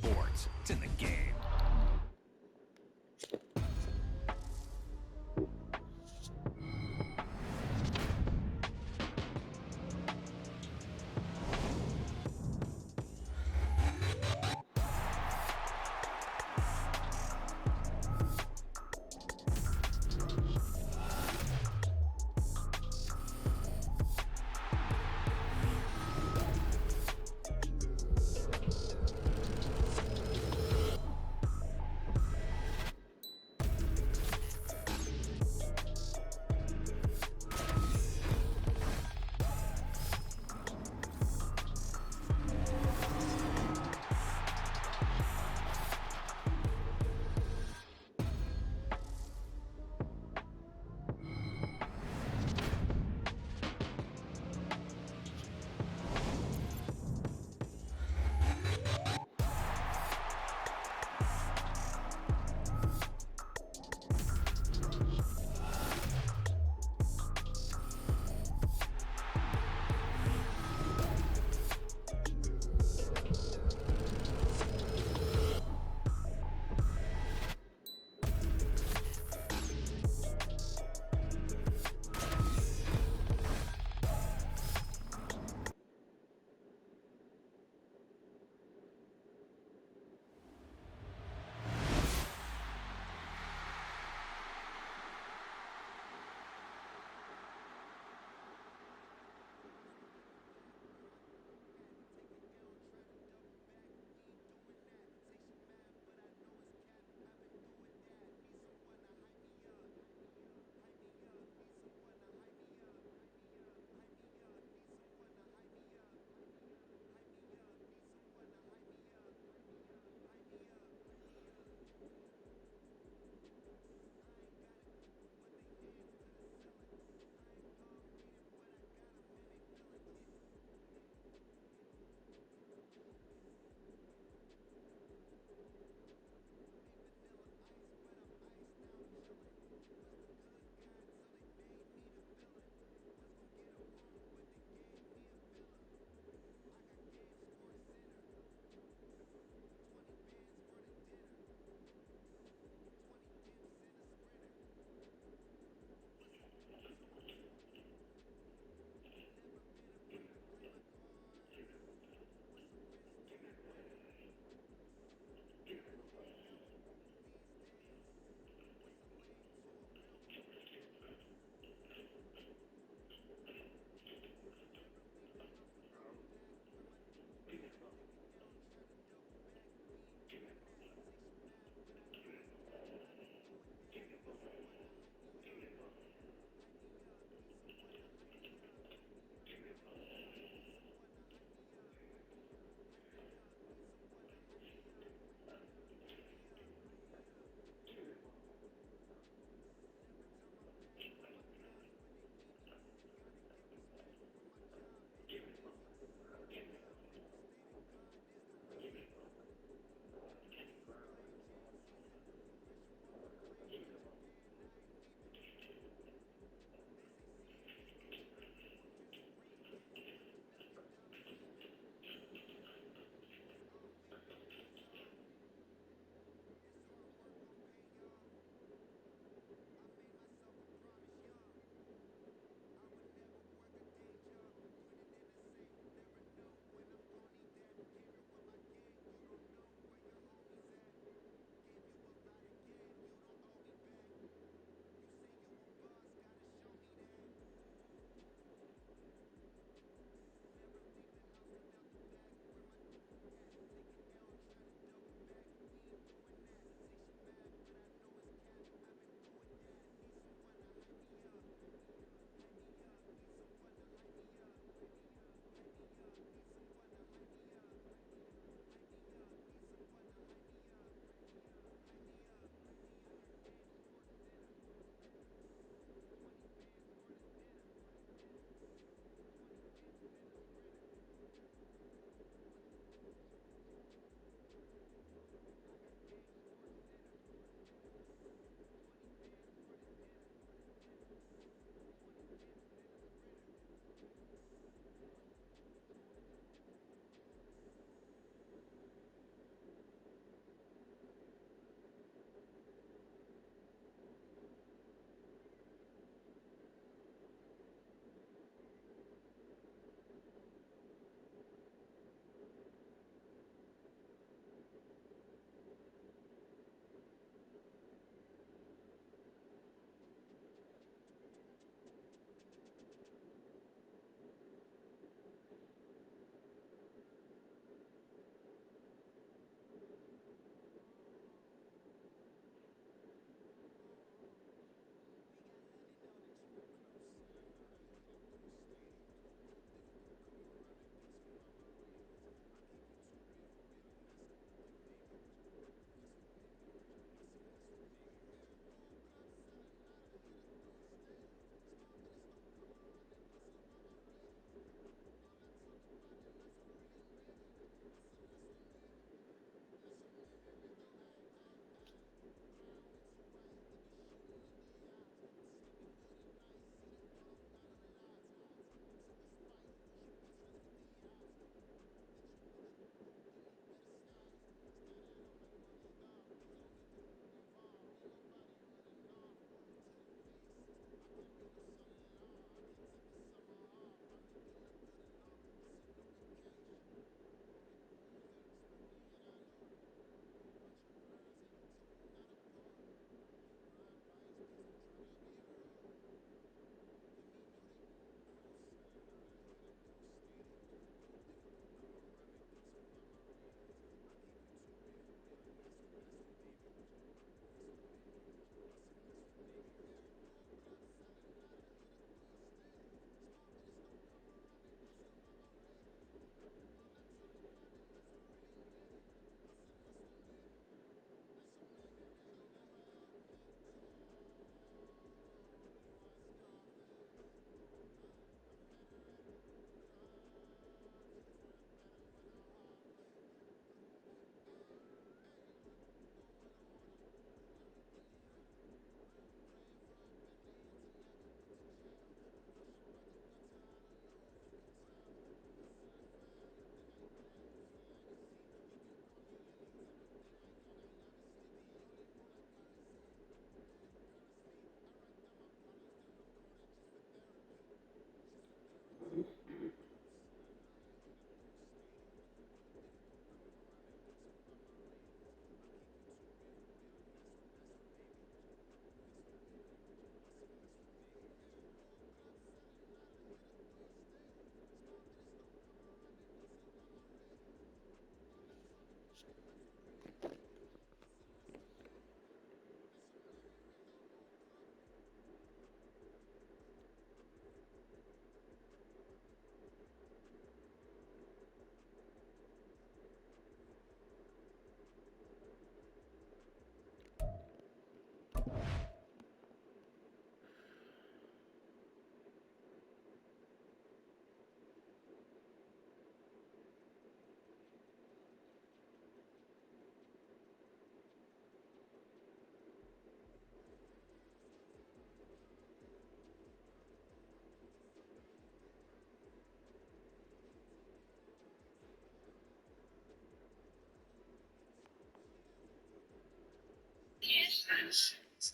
sports. It's in the game.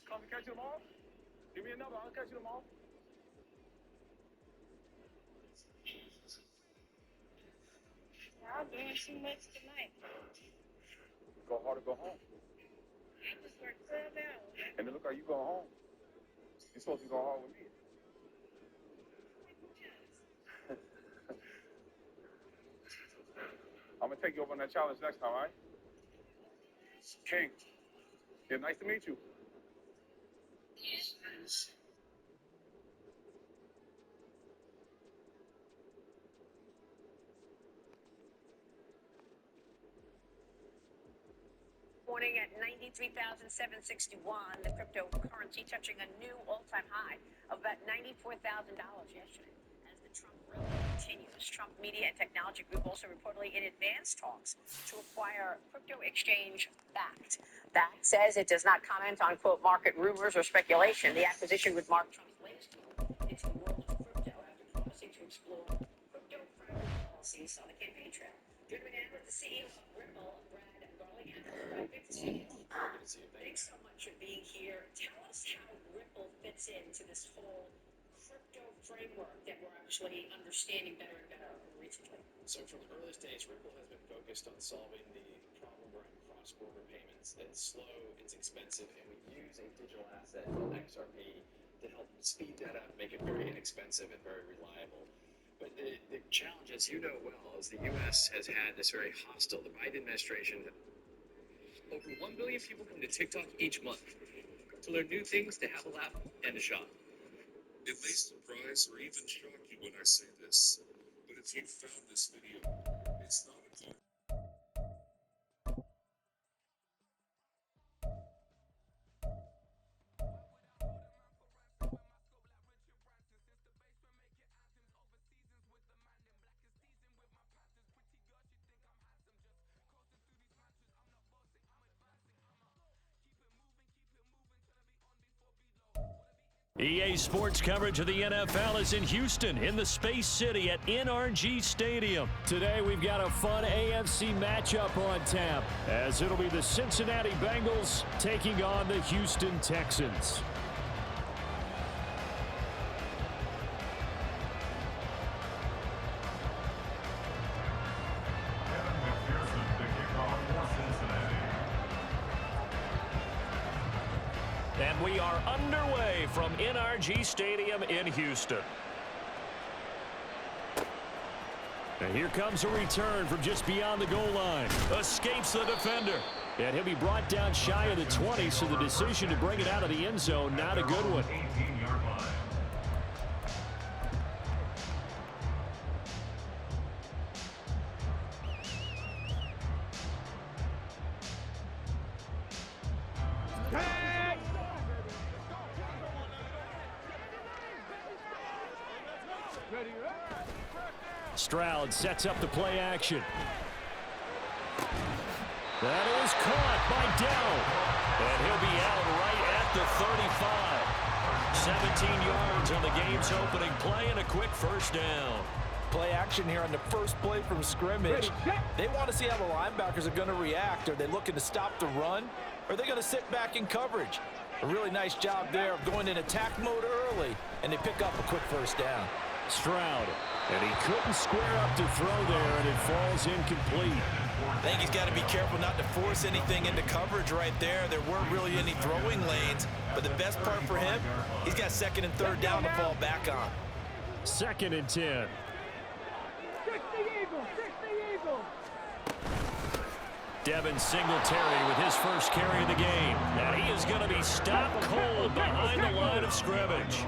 Come catch you tomorrow? Give me a number. I'll catch you tomorrow. Y'all doing too much tonight. Go hard or go home. I just worked 12 hours. And then look how you go home. You're supposed to go hard with me. I'm going to take you over on that challenge next time, all right? King. Yeah, nice to meet you. Morning at 93,761, the cryptocurrency touching a new all-time high of about $94,000 yesterday. As the Trump rally continues, Trump Media and Technology Group also reportedly in advanced talks to acquire crypto exchange Bakkt. Bakkt says it does not comment on, quote, market rumors or speculation. The acquisition would mark Trump's latest move into the world of crypto after promising to explore crypto-friendly policies on the campaign trail. Joining me now is the CEO of Ripple, Brad. Thanks so much for being here. Tell us how Ripple fits into this whole crypto framework that we're actually understanding better and better recently. So from the early stage, Ripple has been focused on solving the problem around cross-border payments. It's slow, it's expensive, and we use a digital asset called XRP to help speed that up, make it very inexpensive and very reliable. But the challenge, as you know well, is the U.S. has had this very hostile, the Biden administration. Over 1 billion people come to TikTok each month to learn new things, to have a laugh, and to shop. It may surprise or even shock you when I say this, but if you found this video, it's not a joke. EA Sports coverage of the NFL is in Houston, in the Space City at NRG Stadium. Today we've got a fun AFC matchup on tap, as it'll be the Cincinnati Bengals taking on the Houston Texans. And we are underway from NRG Stadium in Houston. And here comes a return from just beyond the goal line. Escapes the defender. And he'll be brought down shy of the 20, so the decision to bring it out of the end zone, not a good one. Stroud sets up the play action. That is caught by Dell. And he'll be out right at the 35. 17 yards on the game's opening play and a quick first down. Play action here on the first play from scrimmage. They want to see how the linebackers are going to react. Are they looking to stop the run? Or are they going to sit back in coverage? A really nice job there of going in attack mode early, and they pick up a quick first down. Stroud, and he couldn't square up to throw there, and it falls incomplete. I think he's got to be careful not to force anything into coverage right there. There weren't really any throwing lanes, but the best part for him, he's got second and third down to fall back on. 2nd and 10. Devin Singletary with his first carry of the game. And he is going to be stopped cold behind the line of scrimmage.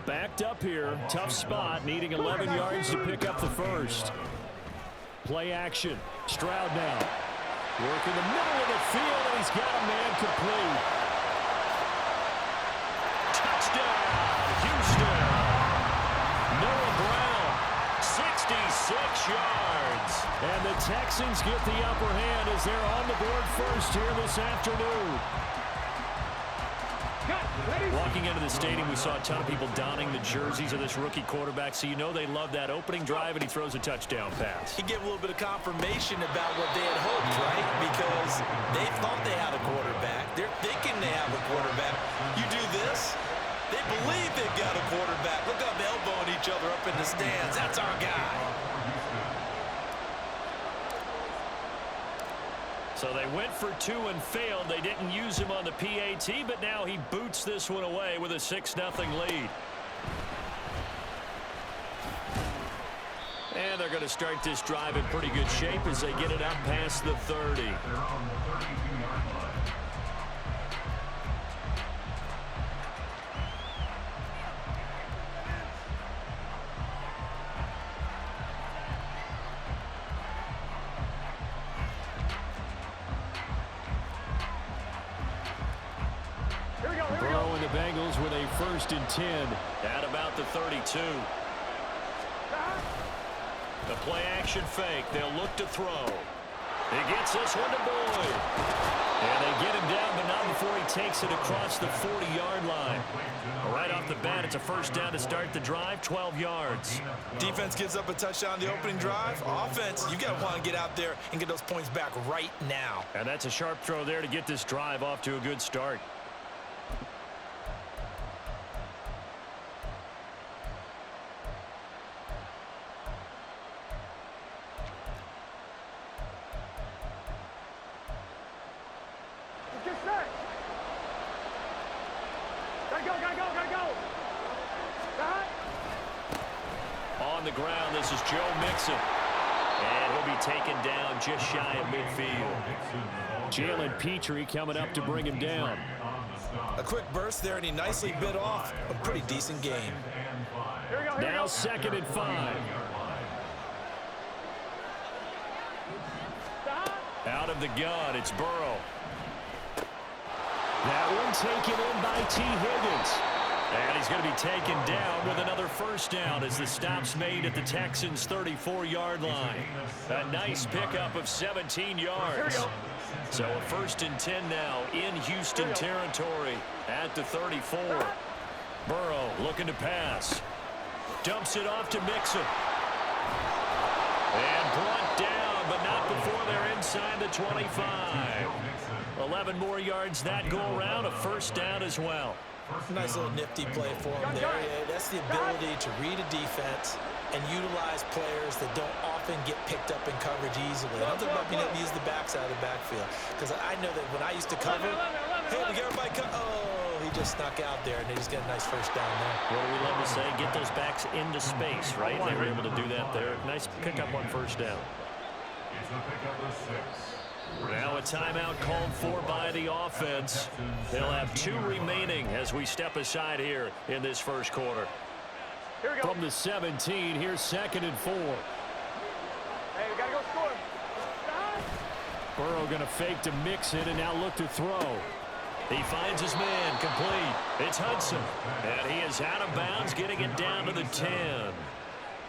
Backed up here. Tough spot, needing 11 yards to pick up the first. Play action. Stroud now. Working the middle of the field, and he's got a man complete. Touchdown, Houston. Noah Brown, 66 yards. And the Texans get the upper hand as they're on the board first here this afternoon. Walking into the stadium, we saw a ton of people donning the jerseys of this rookie quarterback, so you know they love that opening drive, and he throws a touchdown pass. He gave a little bit of confirmation about what they had hoped, right? Because they thought they had a quarterback. They're thinking they have a quarterback. You do this, they believe they've got a quarterback. Look up, elbowing each other up in the stands. That's our guy. So they went for 2 and failed. They didn't use him on the PAT, but now he boots this one away with a 6-0 lead. And they're going to start this drive in pretty good shape as they get it up past the 30. Burrow and the Bengals with a 1st and 10 at about the 32. The play action fake. They'll look to throw. He gets this one to Boyd. And they get him down, but not before he takes it across the 40-yard line. Right off the bat, it's a 1st down to start the drive, 12 yards. Defense gives up a touchdown the opening drive. Offense, you got to want to get out there and get those points back right now. And that's a sharp throw there to get this drive off to a good start. On the ground, this is Joe Mixon. And he'll be taken down just shy of midfield. Jalen Petrie coming up to bring him down. A quick burst there, and he nicely bit off a pretty decent game. Now 2nd and 5. Out of the gun, it's Burrow. That one taken in by T. Higgins. And he's going to be taken down with another 1st down as the stop's made at the Texans' 34-yard line. A nice pickup of 17 yards. So a 1st and 10 now in Houston territory at the 34. Burrow looking to pass. Dumps it off to Mixon. And brought down, but not before they're inside the 25. 11 more yards that go around, a 1st down as well. Nice little nifty play for him there. Yeah, that's the ability to read a defense and utilize players that don't often get picked up in coverage easily. I don't think about being able to use the backside of the backfield, because I know that when I used to cover, hey, we get everybody he just snuck out there, and they just get a nice 1st down there. What do we love to say? Get those backs into space, right? They were able to do that there. Nice pickup on 1st down. Now a timeout called for by the offense. They'll have 2 remaining as we step aside here in this 1st quarter. From the 17, here's 2nd and 4. Hey, we gotta go score. Burrow going to fake to Mixon and now look to throw. He finds his man, complete. It's Hudson, and he is out of bounds, getting it down to the 10.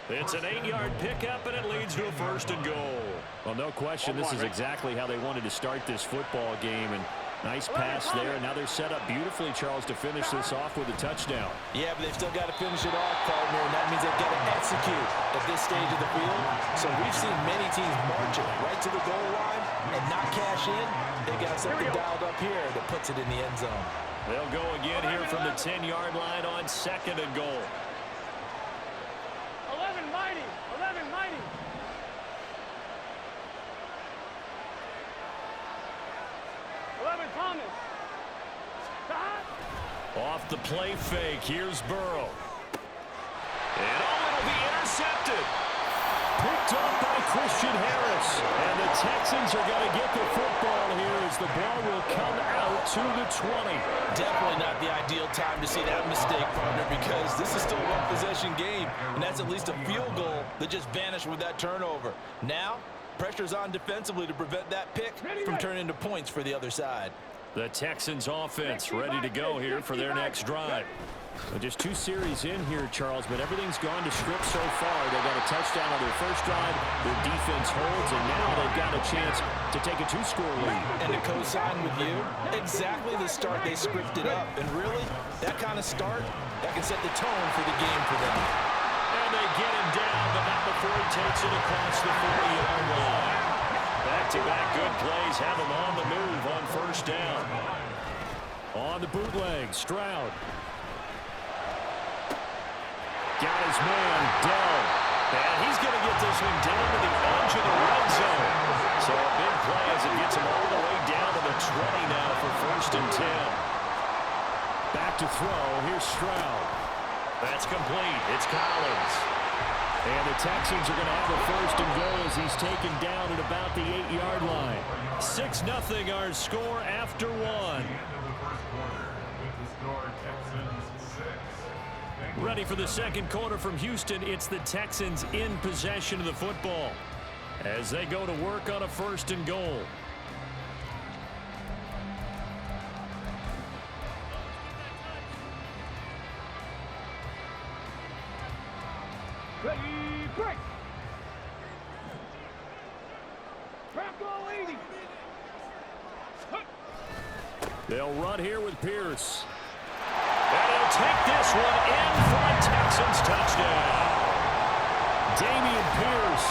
It's an 8-yard pickup, and it leads to a 1st and goal. Well, no question, this is exactly how they wanted to start this football game. And nice pass there, and now they're set up beautifully, Charles, to finish this off with a touchdown. Yeah, but they've still got to finish it off, partner, and that means they've got to execute at this stage of the field. So we've seen many teams marching right to the goal line and not cash in. They got something dialed up here that puts it in the end zone. They'll go again here from the 10-yard line on 2nd and goal. 11 mighty. 11 mighty. Thomas. Off the play fake, here's Burrow. And it'll be intercepted. Picked up by Christian Harris. And the Texans are going to get the football here as the ball will come out to the 20. Definitely not the ideal time to see that mistake, partner, because this is still a one-possession game, and that's at least a field goal that just vanished with that turnover. Now, pressure's on defensively to prevent that pick from turning into points for the other side. The Texans offense ready to go here for their next drive. Well, just 2 series in here, Charles, but everything's gone to script so far. They got a touchdown on their first drive. Their defense holds, and now they've got a chance to take a 2-score lead. And to co-sign with you, exactly the start they scripted up. And really, that kind of start, that can set the tone for the game for them. And they get him down, but not before he takes it across the 40-yard line. Back-to-back good plays have him on the move on first down. On the bootleg, Stroud. Got his man, Dell. And he's going to get this one down to the edge of the red zone. So a big play as it gets him all the way down to the 20 now for 1st and 10. Back to throw. Here's Stroud. That's complete. It's Collins. And the Texans are going to have a 1st and goal as he's taken down at about the 8-yard line. 6-0 our score after one. Ready for the second quarter from Houston. It's the Texans in possession of the football as they go to work on a 1st and goal. Ready, break. Trap goal 80. They'll run here with Pierce. And he'll take this one in for a Texans touchdown. Dameon Pierce,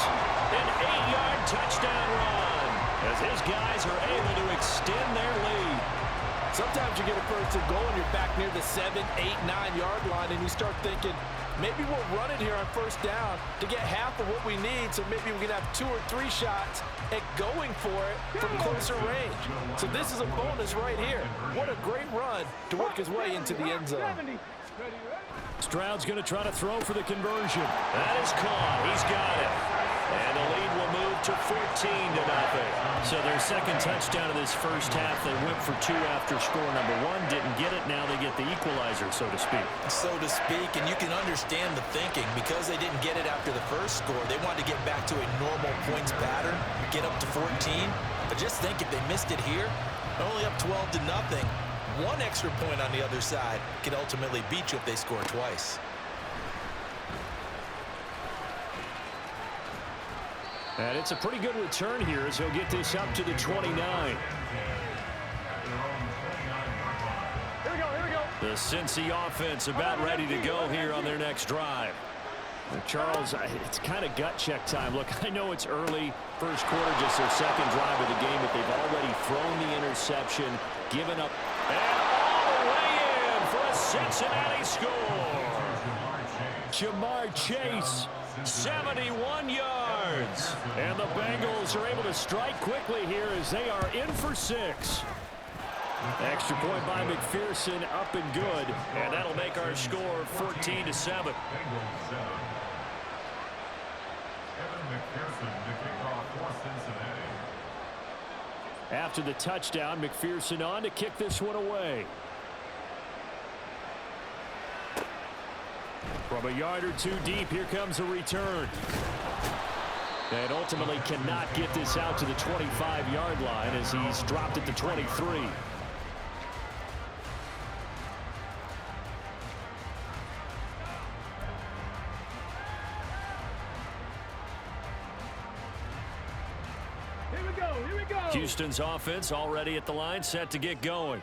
an 8-yard touchdown run as his guys are able to extend their lead. Sometimes you get a 1st and goal and you're back near the 7, 8, 9-yard line and you start thinking, maybe we'll run it here on 1st down to get half of what we need, so maybe we can have 2 or 3 shots at going for it from closer range. So this is a bonus right here. What a great run to work his way into the end zone. Stroud's going to try to throw for the conversion. That is caught. He's got it. And the lead will move to 14-0. So their second touchdown of this first half, they went for 2 after score number 1. Didn't get it. Now they get the equalizer, so to speak. So to speak, and you can understand the thinking. Because they didn't get it after the first score, they wanted to get back to a normal points pattern, get up to 14. But just think if they missed it here, only up 12-0. 1 extra point on the other side could ultimately beat you if they score twice. And it's a pretty good return here as he'll get this up to the 29. Here we go. The Cincy offense about ready to go here on their next drive. Charles, it's kind of gut check time. Look, I know it's early, first quarter, just their second drive of the game, but they've already thrown the interception, given up, and all the way in for a Cincinnati score. Jamar Chase, 71 yards. And the Bengals are able to strike quickly here as they are in for 6. Extra point by McPherson, up and good. And that'll make our score 14-7. After the touchdown, McPherson on to kick this one away. From a yard or 2 deep, here comes a return. And ultimately cannot get this out to the 25-yard line as he's dropped at the 23. Here we go. Houston's offense already at the line, set to get going.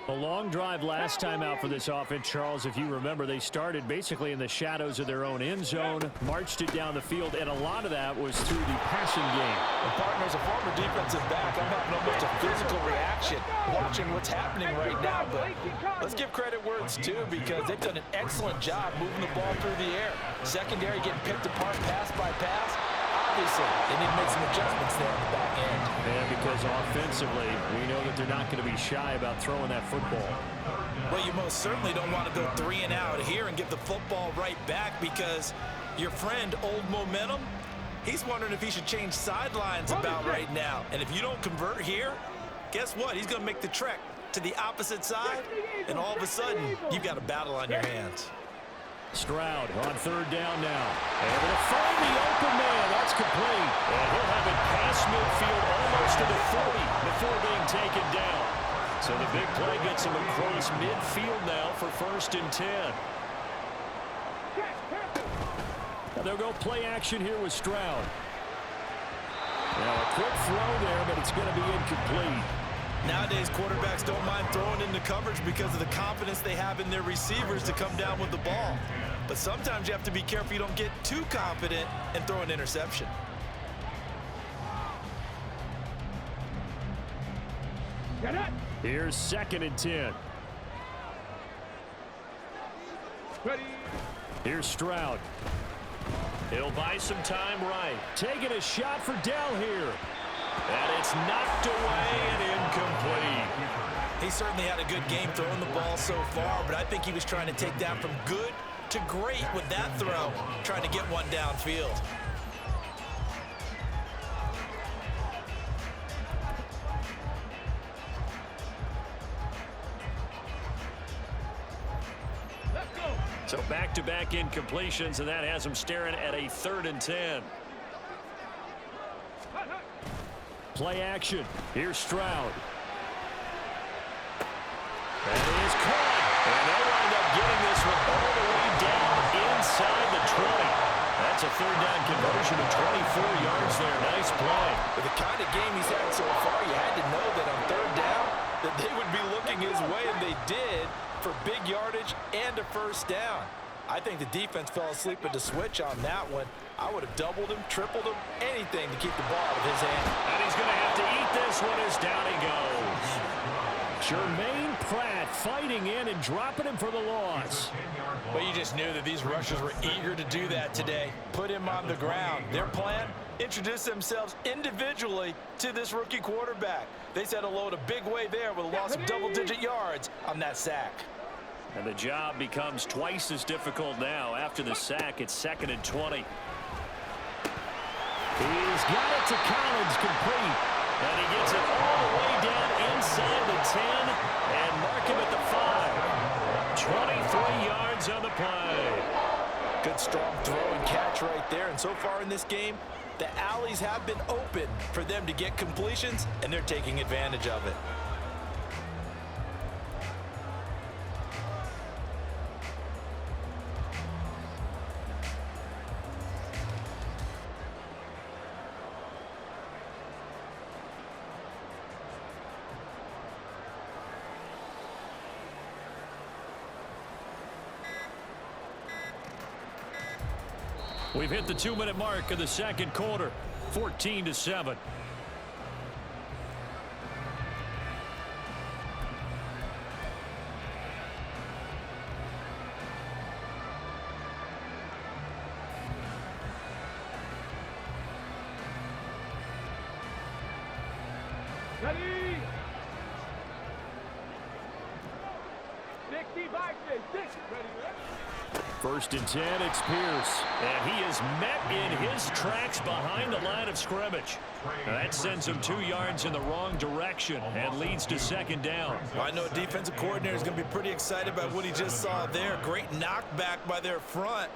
A long drive last time out for this offense, Charles. If you remember, they started basically in the shadows of their own end zone, marched it down the field, and a lot of that was through the passing game. And partners, a former defensive back, I'm having almost a physical reaction watching what's happening right now. But let's give credit where it's due because they've done an excellent job moving the ball through the air. Secondary getting picked apart pass by pass. Obviously, they need to make some adjustments there on the back end. And because offensively, we know that they're not going to be shy about throwing that football. Well, you most certainly don't want to go 3 and out here and get the football right back because your friend, Old Momentum, he's wondering if he should change sidelines about right now. And if you don't convert here, guess what? He's going to make the trek to the opposite side, and all of a sudden, you've got a battle on your hands. Stroud on 3rd down now. Able to find the open man. That's complete. And he'll have it past midfield almost to the 40 before being taken down. So the big play gets him across midfield now for 1st and 10. Now they'll go play action here with Stroud. Now a quick throw there, but it's going to be incomplete. Nowadays, quarterbacks don't mind throwing into coverage because of the confidence they have in their receivers to come down with the ball. But sometimes you have to be careful you don't get too confident and throw an interception. Here's 2nd and 10. Here's Stroud. He'll buy some time right. Taking a shot for Dell here. And it's knocked away and incomplete. He certainly had a good game throwing the ball so far, but I think he was trying to take down from good to great with that throw, trying to get one downfield. So back-to-back incompletions, and that has him staring at a 3rd and 10. Play action. Here's Stroud. That is caught. And they'll wind up getting this one all the way down inside the 20. That's a 3rd down conversion of 24 yards there. Nice play. With the kind of game he's had so far, you had to know that on 3rd down that they would be looking his way, and they did, for big yardage and a 1st down. I think the defense fell asleep at the switch on that one. I would have doubled him, tripled him, anything to keep the ball out of his hand. And he's going to have to eat this one as down he goes. Jermaine Pratt fighting in and dropping him for the loss. But you just knew that these rushers were eager to do that today. Put him on the ground. Their plan, introduce themselves individually to this rookie quarterback. They said hello to Big Way there with a loss of double-digit yards on that sack. And the job becomes twice as difficult now. After the sack, it's 2nd and 20. He's got it to Collins, complete. And he gets it all the way down inside the 10 and mark him at the 5. 23 yards on the play. Good strong throw and catch right there. And so far in this game, the alleys have been open for them to get completions, and they're taking advantage of it. We've hit the 2-minute mark of the 2nd quarter. 14-7. Ready? 1st and 10, it's Pierce. And he is met in his tracks behind the line of scrimmage. Now that sends him 2 yards in the wrong direction and leads to 2nd down. I know a defensive coordinator is going to be pretty excited about what he just saw there. Great knockback by their front.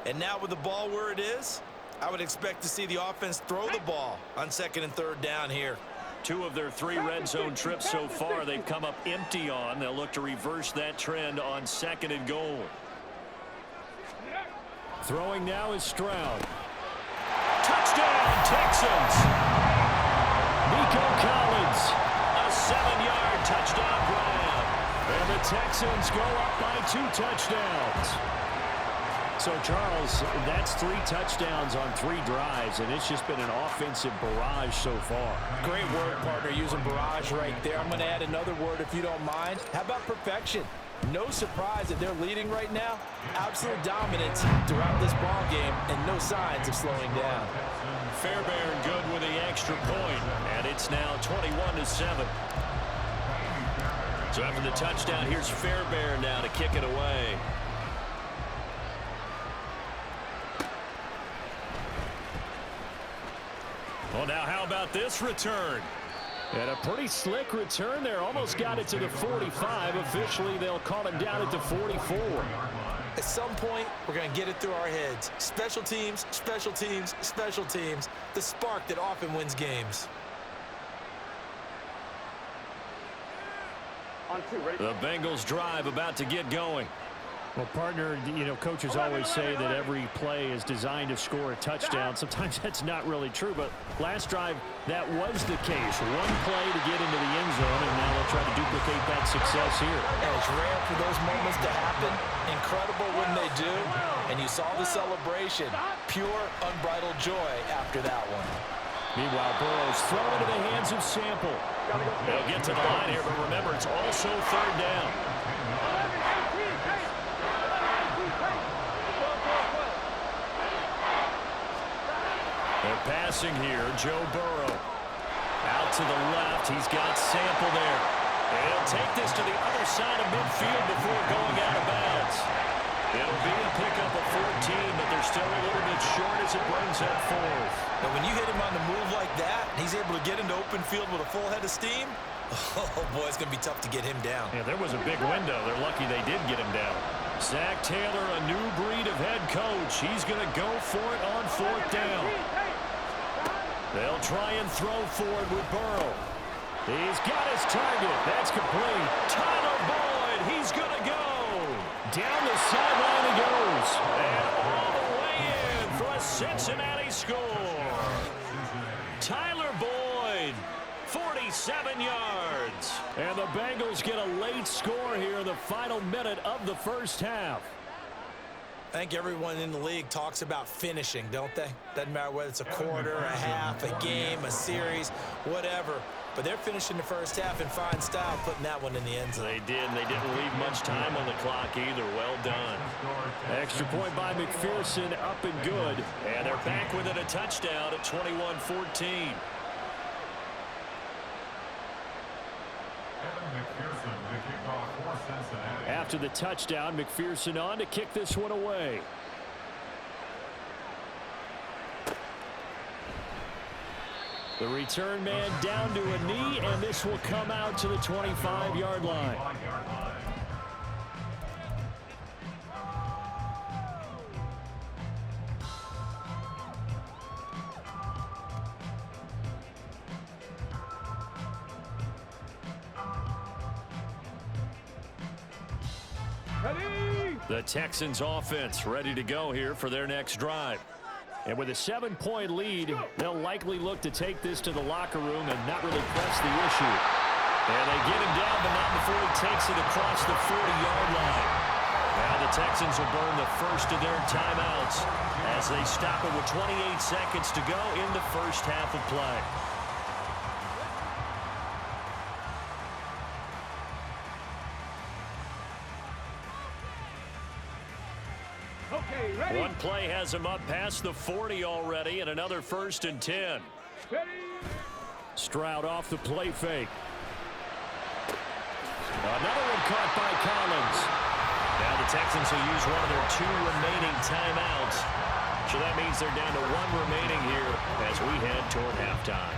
And now with the ball where it is, I would expect to see the offense throw the ball on 2nd and 3rd down here. 2 of their 3 red zone trips so far they've come up empty on. They'll look to reverse that trend on 2nd and goal. Throwing now is Stroud. Touchdown, Texans! Nico Collins, a 7-yard touchdown grab. And the Texans go up by 2 touchdowns. So, Charles, that's 3 touchdowns on 3 drives, and it's just been an offensive barrage so far. Great work, partner, using barrage right there. I'm going to add another word if you don't mind. How about perfection? No surprise that they're leading right now. Absolute dominance throughout this ball game and no signs of slowing down. Fairbairn good with the extra point, and it's now 21-7. So after the touchdown, here's Fairbairn now to kick it away. Well, now how about this return? And a pretty slick return there. Almost got it to the 45. Officially, they'll call him down at the 44. At some point, we're going to get it through our heads. Special teams, special teams, special teams. The spark that often wins games. On 2, ready? The Bengals drive about to get going. Well, partner, you know, coaches always say that every play is designed to score a touchdown. Sometimes that's not really true, but last drive, that was the case. One play to get into the end zone, and now they'll try to duplicate that success here. And it's rare for those moments to happen. Incredible when they do. And you saw the celebration. Pure, unbridled joy after that one. Meanwhile, Burrow's thrown into the hands of Sample. They'll get to the line here, but remember, it's also 3rd down. They're passing here. Joe Burrow. Out to the left. He's got Sample there. And he'll take this to the other side of midfield before going out of bounds. It'll be a pickup of 14, but they're still a little bit short as it brings up fourth. And when you hit him on the move like that, he's able to get into open field with a full head of steam. Oh, boy, it's going to be tough to get him down. Yeah, there was a big window. They're lucky they did get him down. Zach Taylor, a new breed of head coach. He's going to go for it on fourth down. They'll try and throw forward with Burrow. He's got his target. That's complete. Tyler Boyd, he's going to go. Down the sideline he goes. And all the way in for a Cincinnati score. Tyler Boyd, 47 yards. And the Bengals get a late score here in the final minute of the first half. I think everyone in the league talks about finishing, don't they? Doesn't matter whether it's a quarter, a half, a game, a series, whatever. But they're finishing the first half in fine style, putting that one in the end zone. They did, and they didn't leave much time on the clock either. Well done. Extra point by McPherson, up and good. And they're back within a touchdown at 21-14. After the touchdown, McPherson on to kick this one away. The return man down to a knee, and this will come out to the 25-yard line. The Texans offense ready to go here for their next drive. And with a 7-point lead, they'll likely look to take this to the locker room and not really press the issue. And they get him down, but not before he takes it across the 40-yard line. Now the Texans will burn the first of their timeouts as they stop it with 28 seconds to go in the first half of play. One play has him up past the 40 already, and another 1st and 10. Stroud off the play fake. Another one caught by Collins. Now the Texans will use one of their 2 remaining timeouts. So that means they're down to 1 remaining here as we head toward halftime.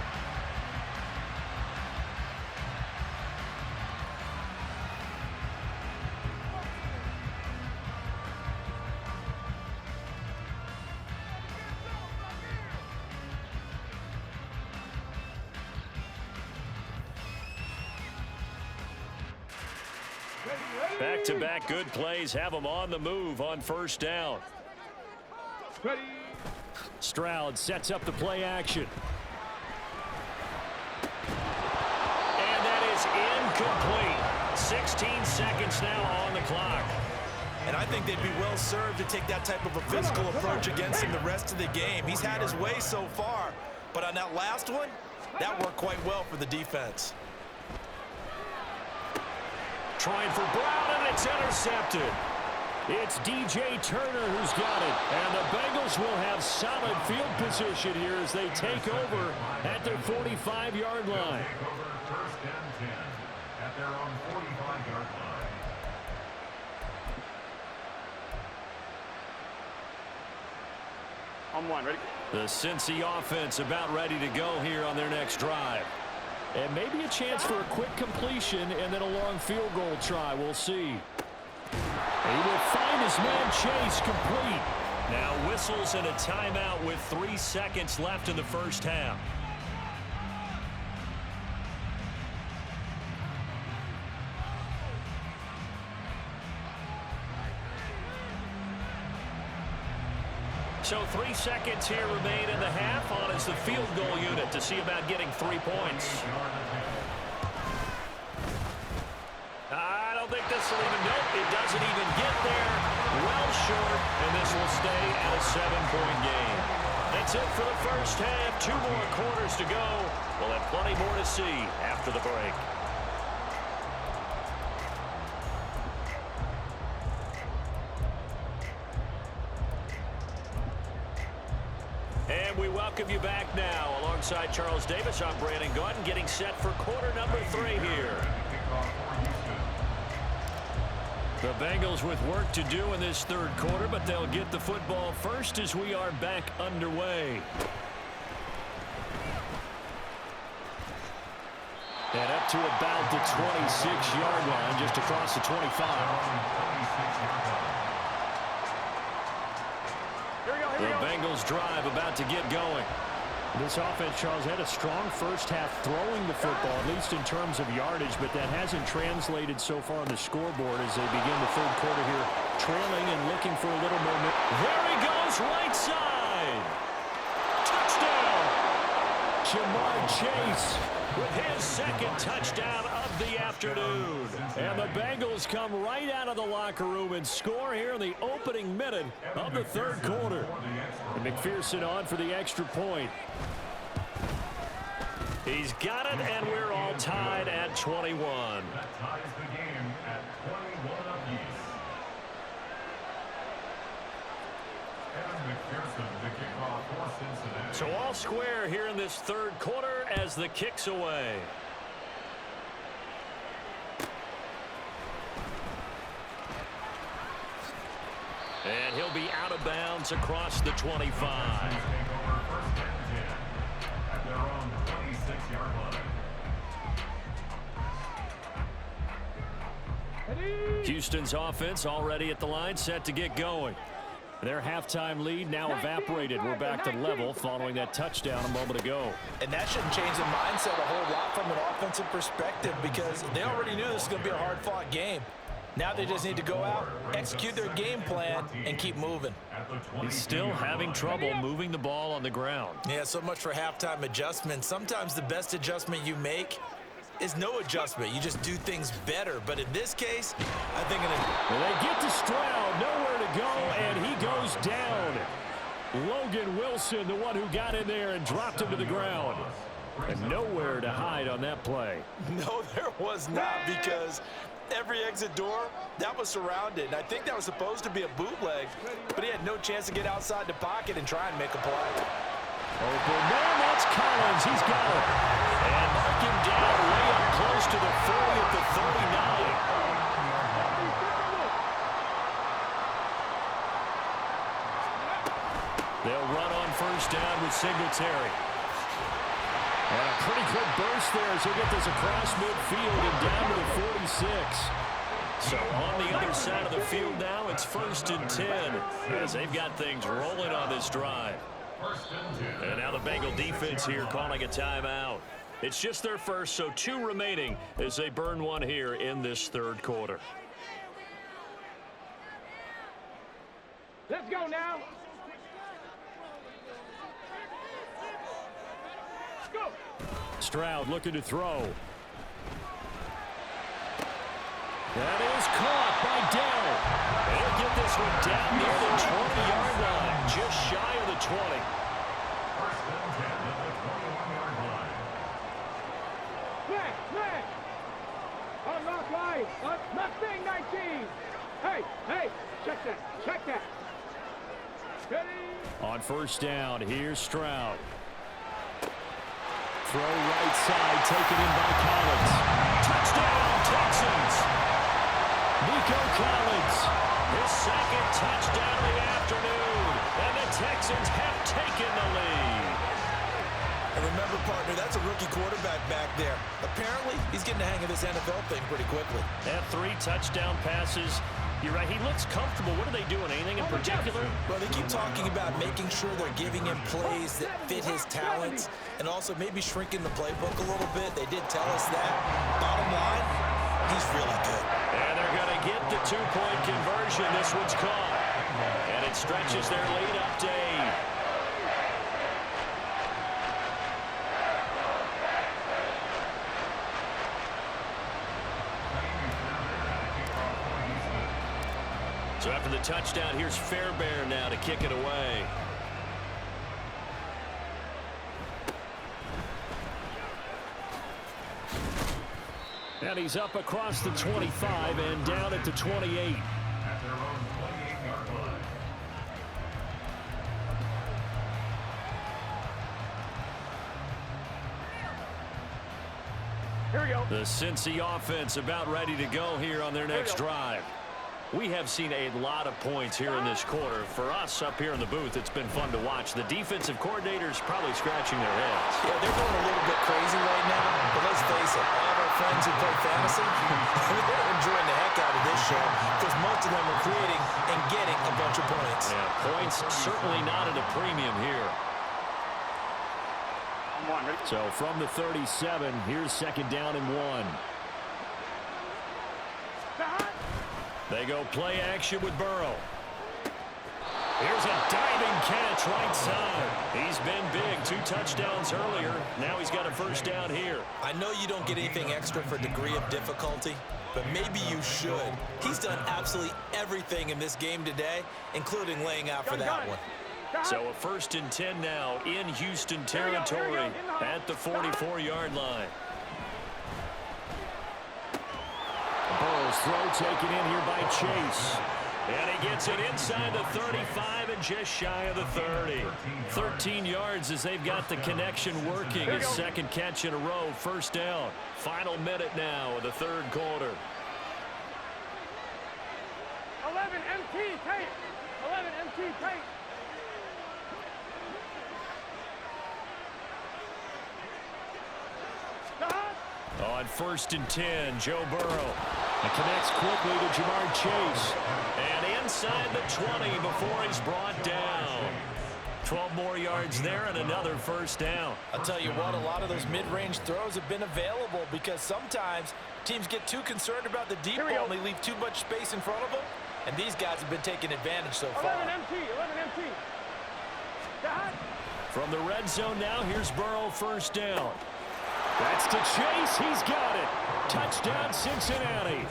Back-to-back good plays have them on the move on first down. Stroud sets up the play action. And that is incomplete. 16 seconds now on the clock. And I think they'd be well served to take that type of a physical approach against him the rest of the game. He's had his way so far, but on that last one, that worked quite well for the defense. Trying for Brown, and it's intercepted. It's DJ Turner who's got it. And the Bengals will have solid field position here as they take over at their 45-yard line. First and 10 at their own 45-yard line. On one, ready? The Cincy offense about ready to go here on their next drive. And maybe a chance for a quick completion and then a long field goal try. We'll see. He will find his man Chase complete. Now whistles and a timeout with 3 seconds left in the first half. So 3 seconds here remain in the half on as the field goal unit to see about getting 3 points. I don't think this will even, nope, it doesn't even get there. Well short, and this will stay at a 7-point game. That's it for the first half. 2 more quarters to go. We'll have plenty more to see after the break. And we welcome you back now. Alongside Charles Davis, I'm Brandon Gordon, getting set for quarter number 3 here. The Bengals with work to do in this third quarter, but they'll get the football first as we are back underway. And up to about the 26-yard line, just across the 25. The Bengals drive about to get going. This offense, Charles, had a strong first half throwing the football, at least in terms of yardage, but that hasn't translated so far on the scoreboard as they begin the third quarter here, trailing and looking for a little moment. There he goes, right side. Touchdown. Jamar Chase with his second touchdown of the afternoon. And the Bengals come right out of the locker room and score here in the opening minute of the third quarter. And McPherson on for the extra point. He's got it, and we're all tied at 21. That ties the game at 21 apiece. Kevin McPherson, the kickoff for Cincinnati. So all square here in this third quarter as the kick's away. And he'll be out of bounds across the 25. Houston's offense already at the line, set to get going. Their halftime lead now evaporated. We're back to level following that touchdown a moment ago. And that shouldn't change the mindset a whole lot from an offensive perspective because they already knew this was going to be a hard-fought game. Now they just need to go out, execute their game plan, and keep moving. He's still having trouble moving the ball on the ground. Yeah, so much for halftime adjustment. Sometimes the best adjustment you make is no adjustment. You just do things better. But in this case, I think they get to Stroud, nowhere to go, and he goes down. Logan Wilson, the one who got in there and dropped him to the ground. And nowhere to hide on that play. No, there was not, because every exit door, that was surrounded. And I think that was supposed to be a bootleg, but he had no chance to get outside the pocket and try and make a play. Open man, that's Collins. He's got it. And mark him down way up close to the 40 at the 39. They'll run on first down with Singletary. And a pretty good burst there as they get this across midfield and down to the 46. So on the other side of the field now, it's 1st and 10 as they've got things rolling on this drive. And now the Bengal defense here calling a timeout. It's just their first, so 2 remaining as they burn one here in this third quarter. Let's go now. Go. Stroud looking to throw. That is caught by Dell. They'll get this one down near the 20-yard line, just shy of the 20. First and 10 at the 21-yard line. Man. On rock line. Mustang 19. Hey, check that. Ready. On first down, here's Stroud. Throw right side, taken in by Collins. Touchdown, Texans. Nico Collins. His second touchdown of the afternoon. And the Texans have taken the lead. And remember, partner, that's a rookie quarterback back there. Apparently, he's getting the hang of this NFL thing pretty quickly. And 3 touchdown passes. You're right, he looks comfortable. What are they doing? Anything in particular? Well, they keep talking about making sure they're giving him plays that fit his talents and also maybe shrinking the playbook a little bit. They did tell us that. Bottom line, he's really good. And they're going to get the 2-point conversion. This one's caught. And it stretches their lead up to 8. So after the touchdown, here's Fairbairn now to kick it away. And he's up across the 25 and down at the 28. At their own 28-yard line. The Cincy offense about ready to go here on their next drive. We have seen a lot of points here in this quarter. For us up here in the booth, it's been fun to watch. The defensive coordinators probably scratching their heads. Yeah, they're going a little bit crazy right now, but let's face it, all of our friends who play fantasy, they're enjoying the heck out of this show because most of them are creating and getting a bunch of points. Yeah, points certainly not at a premium here. So from the 37, here's second down and 1. They go play action with Burrow. Here's a diving catch right side. He's been big. 2 touchdowns earlier. Now he's got a first down here. I know you don't get anything extra for degree of difficulty, but maybe you should. He's done absolutely everything in this game today, including laying out for that one. So a 1st and 10 now in Houston territory at the 44-yard line. Burrow's throw taken in here by Chase. And he gets it inside the 35 and just shy of the 30. 13 yards as they've got the connection working. His second catch in a row, first down. Final minute now of the third quarter. 11 MT tape. 11 MT tape. On 1st and 10, Joe Burrow. And connects quickly to Jamar Chase. And inside the 20 before he's brought down. 12 more yards there and another first down. I'll tell you what, a lot of those mid-range throws have been available because sometimes teams get too concerned about the deep ball and they leave too much space in front of them. And these guys have been taking advantage so far. 11 MT. 11 MT. From the red zone now, here's Burrow, first down. That's to Chase. He's got it. Touchdown, Cincinnati.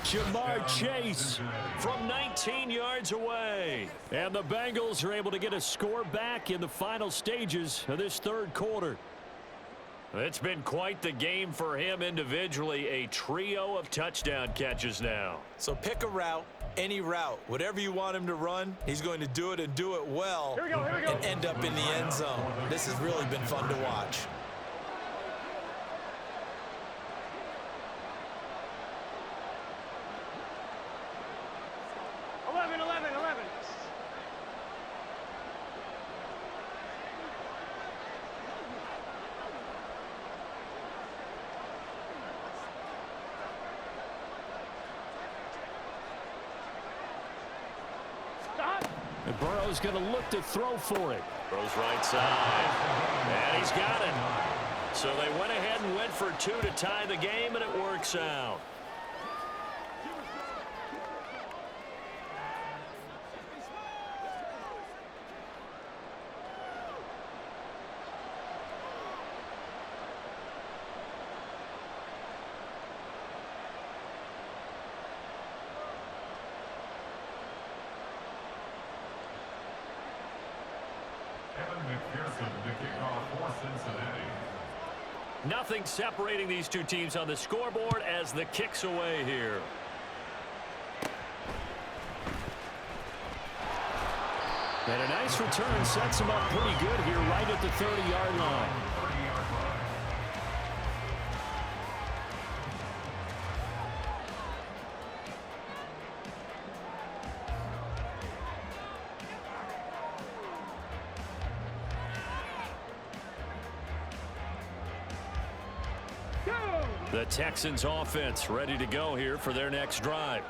Jamar Chase from 19 yards away. And the Bengals are able to get a score back in the final stages of this third quarter. It's been quite the game for him individually. A trio of touchdown catches now. So pick a route, any route. Whatever you want him to run, he's going to do it and do it well and end up in the end zone. This has really been fun to watch. 11. And Burrow's going to look to throw for it. Throws right side. And he's got it. So they went ahead and went for 2 to tie the game, and it works out. Nothing separating these two teams on the scoreboard as the kick's away here. And a nice return sets him up pretty good here right at the 30-yard line. The Texans offense ready to go here for their next drive.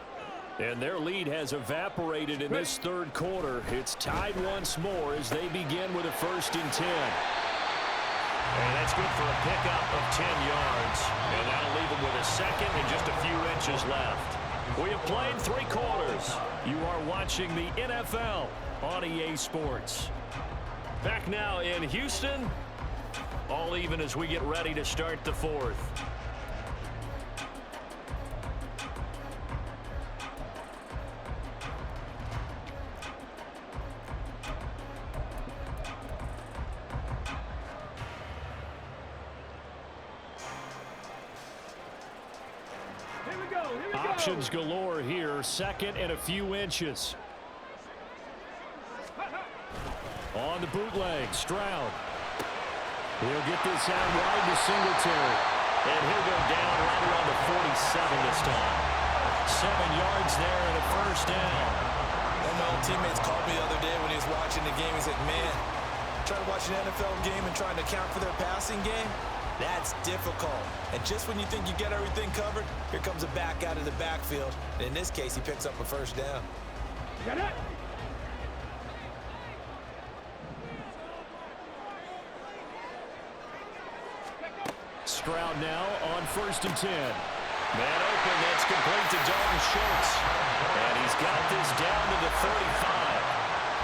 And their lead has evaporated in this third quarter. It's tied once more as they begin with a 1st and 10. And that's good for a pickup of 10 yards. And that'll leave them with a second and just a few inches left. We have played 3 quarters. You are watching the NFL on EA Sports. Back now in Houston. All even as we get ready to start the 4th. Options galore here. 2nd and a few inches. On the bootleg, Stroud. He'll get this out wide to Singletary. And he'll go down right around the 47 this time. 7 yards there and a first down. One of my old teammates called me the other day when he was watching the game. He's like, man, trying to watch an NFL game and trying to account for their passing game, that's difficult. And just when you think you get everything covered, here comes a back out of the backfield. And in this case, he picks up a first down. Get it. Stroud now on 1st and 10. Man open, that's complete to Dalton Schultz. And he's got this down to the 35.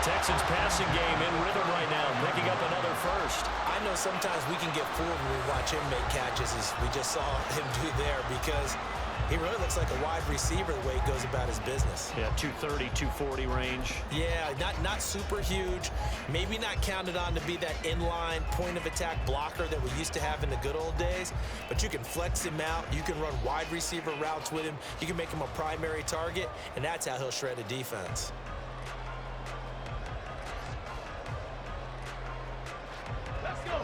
Texans passing game in rhythm right now, picking up another first. I know sometimes we can get fooled when we watch him make catches, as we just saw him do there, because he really looks like a wide receiver the way he goes about his business. Yeah, 230, 240 range. Yeah, not super huge. Maybe not counted on to be that inline point-of-attack blocker that we used to have in the good old days, but you can flex him out. You can run wide receiver routes with him. You can make him a primary target, and that's how he'll shred a defense.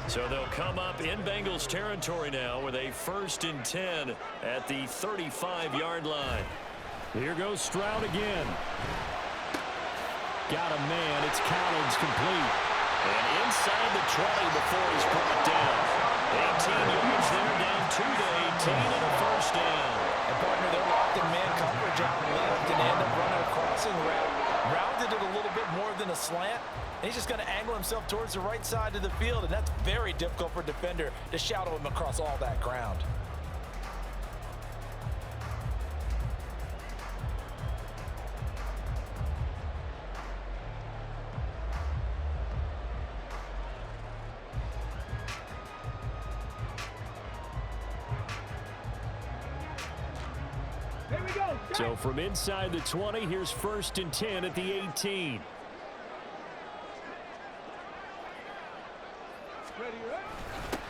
So they'll come up in Bengals territory now with a 1st and 10 at the 35-yard line. Here goes Stroud again. Got a man. It's Collins complete. And inside the 20 before he's brought down. 18 yards there, down 2 to 18 and a first down. And partner, they're locked in man coverage out left, and they end up running a crossing route. Rounded it a little bit more than a slant. And he's just going to angle himself towards the right side of the field, and that's very difficult for a defender to shadow him across all that ground. Here we go. So from inside the 20, here's 1st and 10 at the 18.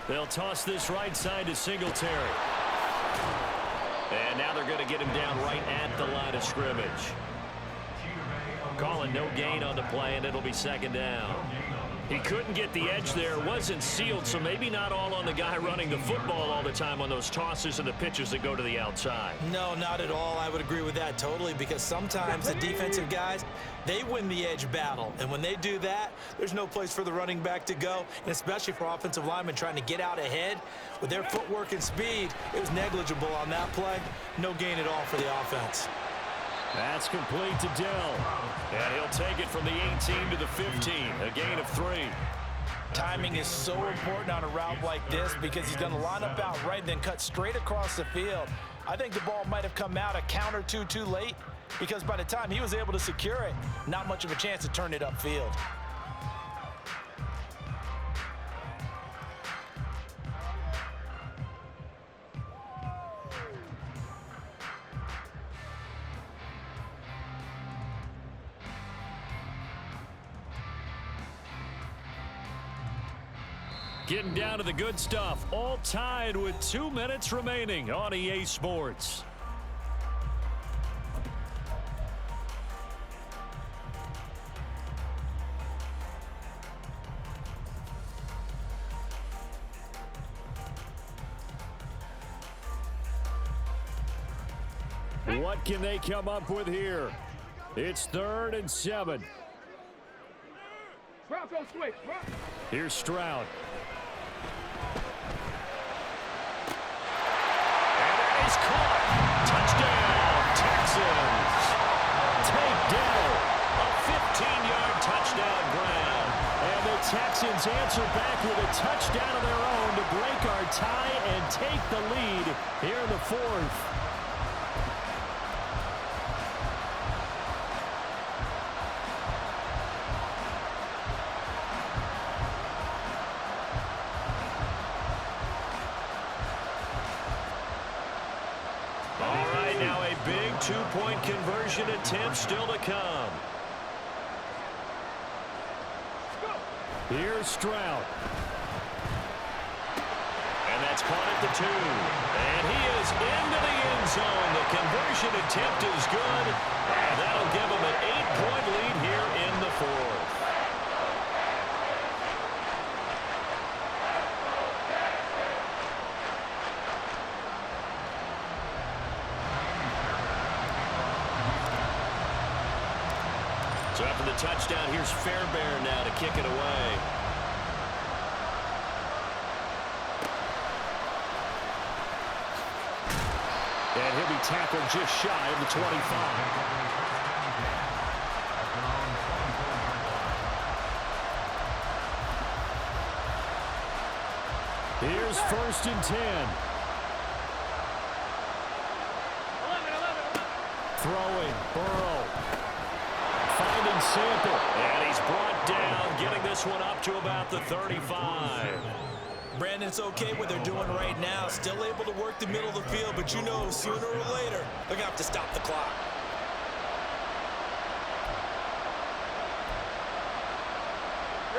They'll toss this right side to Singletary. And now they're going to get him down right at the line of scrimmage. Calling no gain on the play, and it'll be 2nd down. He couldn't get the edge there. Wasn't sealed, so maybe not all on the guy running the football all the time on those tosses and the pitches that go to the outside. No, not at all. I would agree with that totally, because sometimes the defensive guys, they win the edge battle. And when they do that, there's no place for the running back to go, and especially for offensive linemen trying to get out ahead. With their footwork and speed, it was negligible on that play. No gain at all for the offense. That's complete to Dell. And he'll take it from the 18 to the 15, a gain of 3. Timing is so important on a route like this, because he's going to line up out right and then cut straight across the field. I think the ball might have come out a count or two too late, because by the time he was able to secure it, not much of a chance to turn it upfield. Getting down to the good stuff. All tied with 2 minutes remaining on EA Sports. What can they come up with here? It's 3rd and 7. Stroud, go switch. Here's Stroud. He's caught. Touchdown, Texans. Take down. A 15-yard touchdown grab. And the Texans answer back with a touchdown of their own to break our tie and take the lead here in the 4th. Big two-point conversion attempt still to come. Here's Stroud. And that's caught at the 2. And he is into the end zone. The conversion attempt is good. And that'll give him an 8-point lead here in the 4th. So after the touchdown, here's Fairbairn now to kick it away. And he'll be tackled just shy of the 25. Here's 1st and 10. Throwing, Burrow. Finding Sample. And he's brought down, getting this one up to about the 35. Brandon, it's okay what they're doing right now. Still able to work the middle of the field, but you know sooner or later they're going to have to stop the clock.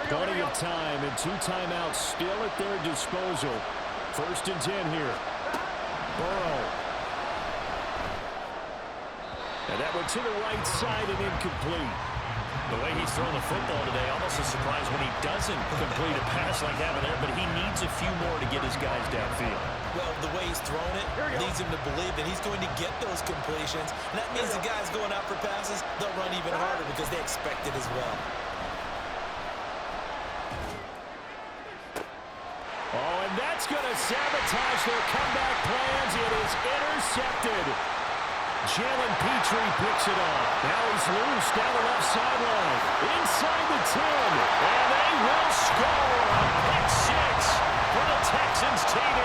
Plenty of time and 2 timeouts still at their disposal. 1st and 10 here. Burrow. And that one to the right side and incomplete. The way he's throwing the football today, almost a surprise when he doesn't complete a pass like that there, but he needs a few more to get his guys downfield. Well, the way he's throwing it leads him to believe that he's going to get those completions. And that means the guys going out for passes, they'll run even harder because they expect it as well. Oh, and that's going to sabotage their comeback plans. It is intercepted. Jalen Petrie picks it up. Now he's loose down the left sideline. Inside the 10. And they will score. A pick 6 for the Texans TD.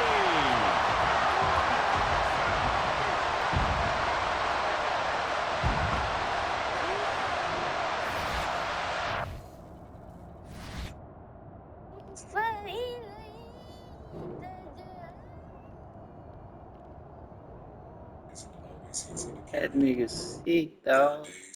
Isn't always easy to That nigga sick, dog.